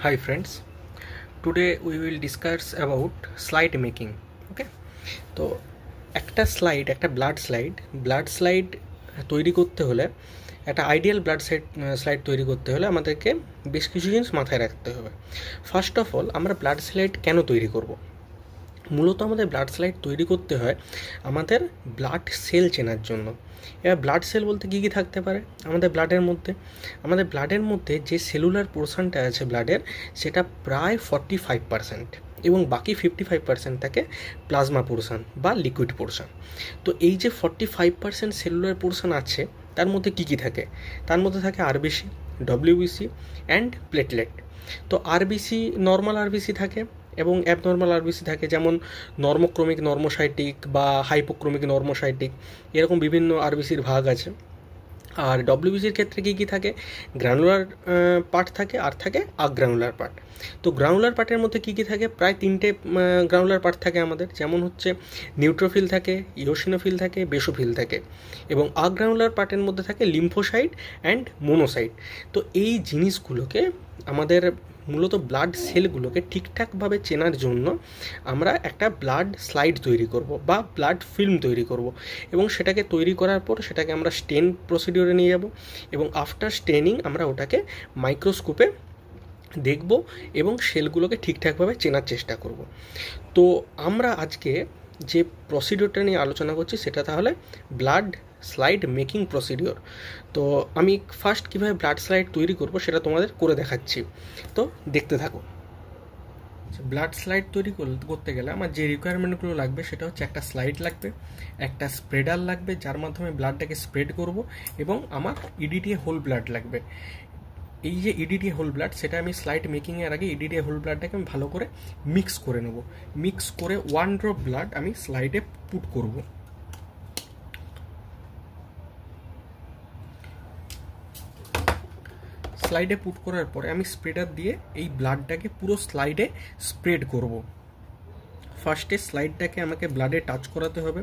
Hi friends, today we will discuss about slide making. Okay, তো একটা blood slide তৈরি করতে হলে একটা আইডিয়াল স্লাইড তৈরি করতে হলে আমাদেরকে বেশ কিছু জিনিস মাথায় রাখতে হবে। ফার্স্ট অফ অল, আমরা ব্লাড স্লাইড কেন তৈরি করব? মূলত আমাদের ব্লাড স্লাইড তৈরি করতে হয় আমাদের ব্লাড সেল চেনার জন্য। এবার ব্লাড সেল বলতে কী কী থাকতে পারে আমাদের ব্লাডের মধ্যে যে সেলুলার পোর্শনটা আছে ব্লাডের, সেটা প্রায় 45%, এবং বাকি 55% থাকে প্লাজমা পোর্শন বা লিকুইড পোর্শন। তো এই যে 45% সেলুলার পোর্শন আছে, তার মধ্যে কী কী থাকে? তার মধ্যে থাকে আরবিসি, ডব্লিউবিসি অ্যান্ড প্লেটলেট। তো আরবিসি, নর্মাল আরবিসি থাকে এবং অ্যাবনর্মাল আরবিসি থাকে, যেমন নর্মোক্রমিক নর্মোসাইটিক বা হাইপোক্রমিক নর্মোসাইটিক, এরকম বিভিন্ন আরবিসির ভাগ আছে। আর ডব্লিউবিসির ক্ষেত্রে কী কী থাকে? গ্রানুলার পার্ট থাকে আর থাকে আগ্রানুলার পার্ট। তো গ্রানুলার পার্টের মধ্যে কী কী থাকে? প্রায় 3টে গ্রানুলার পার্ট থাকে আমাদের, যেমন হচ্ছে নিউট্রোফিল থাকে, ইওসিনোফিল থাকে, বেসোফিল থাকে, এবং আগ্রানুলার পার্টের মধ্যে থাকে লিম্ফোসাইট অ্যান্ড মোনোসাইট। তো এই জিনিসগুলোকে আমাদের মূলত ব্লাড সেলগুলোকে ঠিকঠাকভাবে চেনার জন্য আমরা একটা ব্লাড স্লাইড তৈরি করব বা ব্লাড ফিল্ম তৈরি করব, এবং সেটাকে তৈরি করার পর সেটাকে আমরা স্টেন প্রসিডিওরে নিয়ে যাব, এবং আফটার স্টেনিং আমরা ওটাকে মাইক্রোস্কোপে দেখব এবং সেলগুলোকে ঠিকঠাকভাবে চেনার চেষ্টা করব। তো আমরা আজকে যে প্রসিডিওরটা নিয়ে আলোচনা করছি সেটা তাহলে ব্লাড স্লাইড মেকিং প্রসিডিওর। তো আমি ফার্স্ট কীভাবে ব্লাড স্লাইড তৈরি করব সেটা তোমাদের করে দেখাচ্ছি, তো দেখতে থাকো। ব্লাড স্লাইড তৈরি করতে গেলে আমার যে রিকোয়ারমেন্টগুলো লাগবে সেটা হচ্ছে একটা স্লাইড লাগবে, একটা স্প্রেডার লাগবে যার মাধ্যমে ব্লাডটাকে স্প্রেড করব, এবং আমার ইডিটিএ হোল ব্লাড লাগবে। এই যে ইডিটিএ হোল ব্লাড, সেটা আমি স্লাইড মেকিংয়ের আগে ইডিটিএ হোল ব্লাডটাকে আমি ভালো করে মিক্স করে নেব। মিক্স করে 1 ড্রপ ব্লাড আমি স্লাইডে পুট করব। স্লাইডে পুট করার পরে আমি স্প্রেডার দিয়ে এই ব্লাডটাকে পুরো স্লাইডে স্প্রেড করব। ফার্স্টে স্লাইডটাকে আমাকে ব্লাডে টাচ করাতে হবে,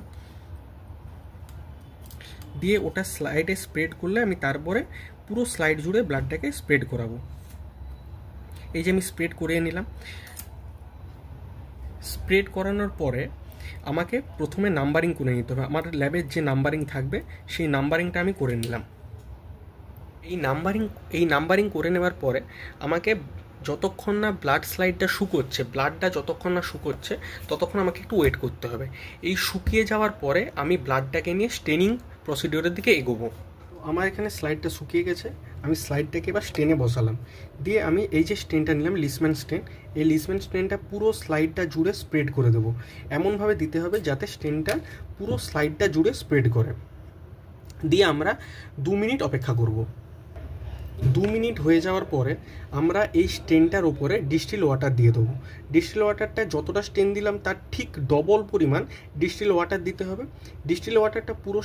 দিয়ে ওটা স্লাইডে স্প্রেড করলে আমি তারপরে পুরো স্লাইড জুড়ে ব্লাডটাকে স্প্রেড করাবো। এই যে আমি স্প্রেড করিয়ে নিলাম। স্প্রেড করানোর পরে আমাকে প্রথমে নাম্বারিং করে নিতে হবে। আমার ল্যাবের যে নাম্বারিং থাকবে সেই নাম্বারিংটা আমি করে নিলাম। এই নাম্বারিং করে নেওয়ার পরে আমাকে যতক্ষণ না ব্লাডটা যতক্ষণ না শুকোচ্ছে ততক্ষণ আমাকে একটু ওয়েট করতে হবে। এই শুকিয়ে যাওয়ার পরে আমি ব্লাডটাকে নিয়ে স্টেনিং প্রসিডিওরের দিকে এগোবো। আমার এখানে স্লাইডটা শুকিয়ে গেছে, আমি স্লাইডটাকে এবার স্টেনে বসালাম। দিয়ে আমি এই যে স্টেনটা নিলাম, লিসম্যান স্টেন, এই লিসম্যান স্টেনটা পুরো স্লাইডটা জুড়ে স্প্রেড করে দেবো। এমনভাবে দিতে হবে যাতে স্টেনটা পুরো স্লাইডটা জুড়ে স্প্রেড করে। দিয়ে আমরা 2 মিনিট অপেক্ষা করব। 2 মিনিট হয়ে যাওয়ার পরে আমরা এই স্টেনটার উপরে ডিস্টিল ওয়াটার দিয়ে দেবো। ডিস্টিল ওয়াটারটা যতটা স্টেন দিলাম তার ঠিক ডবল পরিমাণ ডিস্টিল ওয়াটার দিতে হবে। ডিস্টিল ওয়াটারটা পুরো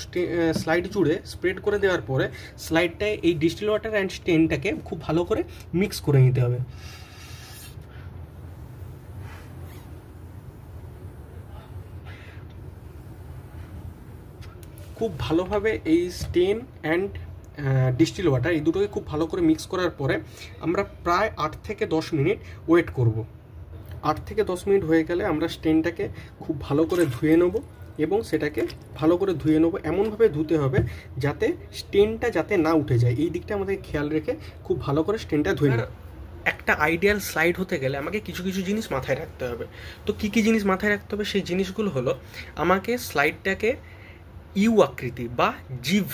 স্লাইড জুড়ে স্প্রেড করে দেওয়ার পরে স্লাইডটায় এই ডিস্টিল ওয়াটার অ্যান্ড স্টেনটাকে খুব ভালো করে মিক্স করে নিতে হবে। খুব ভালোভাবে এই স্টেন অ্যান্ড ডিস্টিল ওয়াটার এই দুটোকে খুব ভালো করে মিক্স করার পরে আমরা প্রায় 8 থেকে 10 মিনিট ওয়েট করব। 8 থেকে 10 মিনিট হয়ে গেলে আমরা স্টেনটাকে খুব ভালো করে ধুয়ে নেব, এবং সেটাকে ভালো করে ধুয়ে নেব। এমনভাবে ধুতে হবে যাতে স্টেনটা যাতে না উঠে যায়, এই দিকটা আমাদের খেয়াল রেখে খুব ভালো করে স্টেনটা ধুয়ে নেব। একটা আইডিয়াল স্লাইড হতে গেলে আমাকে কিছু কিছু জিনিস মাথায় রাখতে হবে। তো কী কী জিনিস মাথায় রাখতে হবে? সেই জিনিসগুলো হলো, আমাকে স্লাইডটাকে ইউ আকৃতি বা জিভ,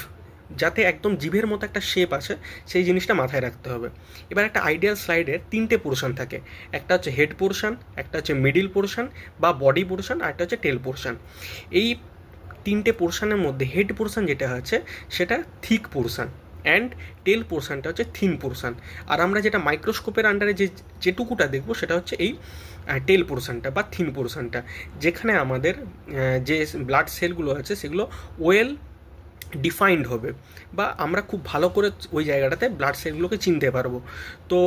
যাতে একদম জিভের মতো একটা শেপ আছে, সেই জিনিসটা মাথায় রাখতে হবে। এবার একটা আইডিয়াল স্লাইডের 3টে পোর্শন থাকে, একটা হচ্ছে হেড পোর্শন, একটা হচ্ছে মিডিল পোর্শন বা বডি পোর্শন, আর একটা হচ্ছে টেল পোর্শন। এই 3টে পোর্শনের মধ্যে হেড পোর্শন যেটা আছে সেটা থিক পোর্শন, অ্যান্ড টেল পোর্শনটা হচ্ছে থিন পোর্শন। আর আমরা যেটা মাইক্রোস্কোপের আন্ডারে যেটুকুটা দেখবো সেটা হচ্ছে এই টেল পোর্শনটা বা থিন পোর্শনটা, যেখানে আমাদের যে ব্লাড সেলগুলো আছে সেগুলো ওয়েল ডিফাইন্ড হবে, বা আমরা খুব ভালো করে ওই জায়গাটাতে ব্লাড সেলগুলোকে চিনতে পারবো। তো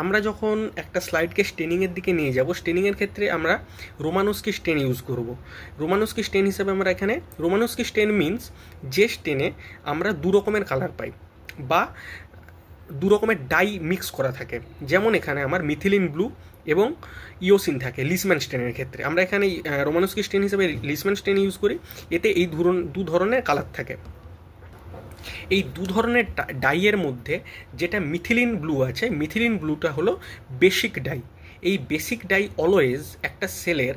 আমরা যখন একটা স্লাইডকে স্টেনিংয়ের দিকে নিয়ে যাব, স্টেনিংয়ের ক্ষেত্রে আমরা রোমানস্কি স্টেন ইউজ করব। রোমানস্কি স্টেন হিসেবে আমরা এখানে, রোমানস্কি স্টেন মিনস যে স্টেনে আমরা 2 রকমের কালার পাই, বা দু রকমের ডাই মিক্স করা থাকে। যেমন এখানে আমার মিথিলিন ব্লু এবং ইওসিন থাকে লিসম্যান স্টেনের ক্ষেত্রে। আমরা এখানে রোমানস্কি স্টেন হিসেবে লিসম্যান স্টেন ইউজ করি। এতে এই দু ধরনের কালার থাকে। এই দু ধরনের ডাইয়ের মধ্যে যেটা মিথিলিন ব্লু আছে, মিথিলিন ব্লুটা হলো বেসিক ডাই। এই বেসিক ডাই অলওয়েজ একটা সেলের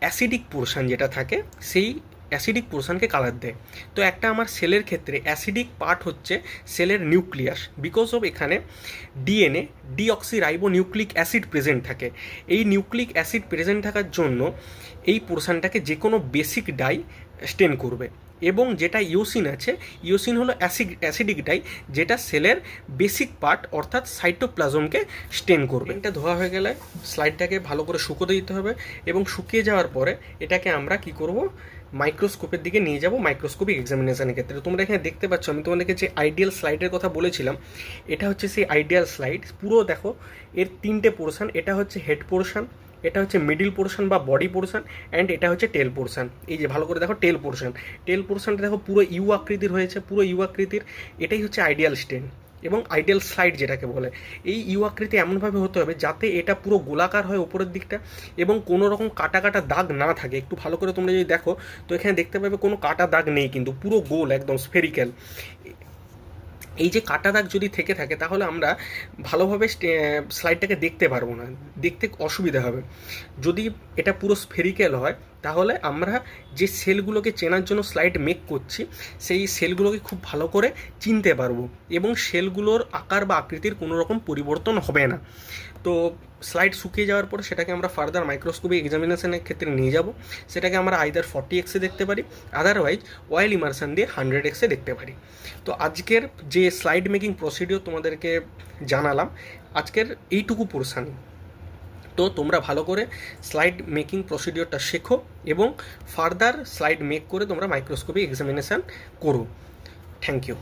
অ্যাসিডিক পোর্শন যেটা থাকে সেই অ্যাসিডিক পোর্শনকে কালার দেয়। তো একটা আমার সেলের ক্ষেত্রে অ্যাসিডিক পার্ট হচ্ছে সেলের নিউক্লিয়াস, বিকজ অফ এখানে DNA deoxyribo nucleic acid present থাকে। এই নিউক্লিক অ্যাসিড প্রেজেন্ট থাকার জন্য এই পোর্শনটাকে যে কোনো বেসিক ডাই স্টেন করবে। এবং যেটা ইওসিন আছে, ইওসিন হলো অ্যাসিডিক ডাই, যেটা সেলের বেসিক পার্ট অর্থাৎ সাইটোপ্লাজমকে স্টেন করবে। এটা ধোয়া হয়ে গেলে স্লাইডটাকে ভালো করে শুকোতে দিতে হবে, এবং শুকিয়ে যাওয়ার পরে এটাকে আমরা কি করব, মাইক্রোস্কোপের দিকে নিয়ে যাব মাইক্রোস্কোপিক এক্সামিনেশনের ক্ষেত্রে। তোমরা এখানে দেখতে পাচ্ছ আমি তোমাদেরকে যে আইডিয়াল স্লাইডের কথা বলেছিলাম, এটা হচ্ছে সেই আইডিয়াল স্লাইড। পুরো দেখো এর তিনটে পোর্শন, এটা হচ্ছে হেড পোর্শন, এটা হচ্ছে মিডিল পোর্শন বা বডি পোর্শন, অ্যান্ড এটা হচ্ছে টেল পোর্শন। এই যে ভালো করে দেখো টেল পোর্শন, টেল পোর্শনটা দেখো পুরো ইউ আকৃতির হয়েছে, পুরো ইউ আকৃতির। এটাই হচ্ছে আইডিয়াল স্টেন এবং আইডিয়াল স্লাইড যেটাকে বলে। এই ইউ আকৃতি এমনভাবে হতে হবে যাতে এটা পুরো গোলাকার হয় উপরের দিকটা এবং কোনো রকম কাটা কাটা দাগ না থাকে। একটু ভালো করে তোমরা যদি দেখো তো এখানে দেখতে পাবে কোনো কাটা দাগ নেই, কিন্তু পুরো গোল একদম স্ফেরিক্যাল। এই যে কাটা দাগ যদি থেকে থাকে তাহলে আমরা ভালোভাবে স্লাইডটাকে দেখতে পারবো না, দেখতে অসুবিধা হবে। যদি এটা পুরো স্ফেরিক্যাল হয় তাহলে আমরা যে সেলগুলোকে চেনার জন্য স্লাইড মেক করছি সেই সেলগুলোকে খুব ভালো করে চিনতে পারবো এবং সেলগুলোর আকার বা আকৃতির কোনো রকম পরিবর্তন হবে না। তো স্লাইড শুকিয়ে যাওয়ার পর সেটাকে আমরা ফার্দার মাইক্রোস্কোপিক এক্সামিনেশনের ক্ষেত্রে নিয়ে যাব। সেটাকে আমরা আইদার 40x দেখতে পারি, আদারওয়াইজ অয়েল ইমার্শন দিয়ে 100x দেখতে পারি। তো আজকের যে স্লাইড মেকিং প্রসিডিওর তোমাদেরকে জানালাম, আজকের এইটুকু পোর্শন। তো তোমরা ভালো করে স্লাইড মেকিং প্রসিডিওরটা শেখো এবং ফার্দার স্লাইড মেক করে তোমরা মাইক্রোস্কোপিক এক্সামিনেশান করো। Thank you.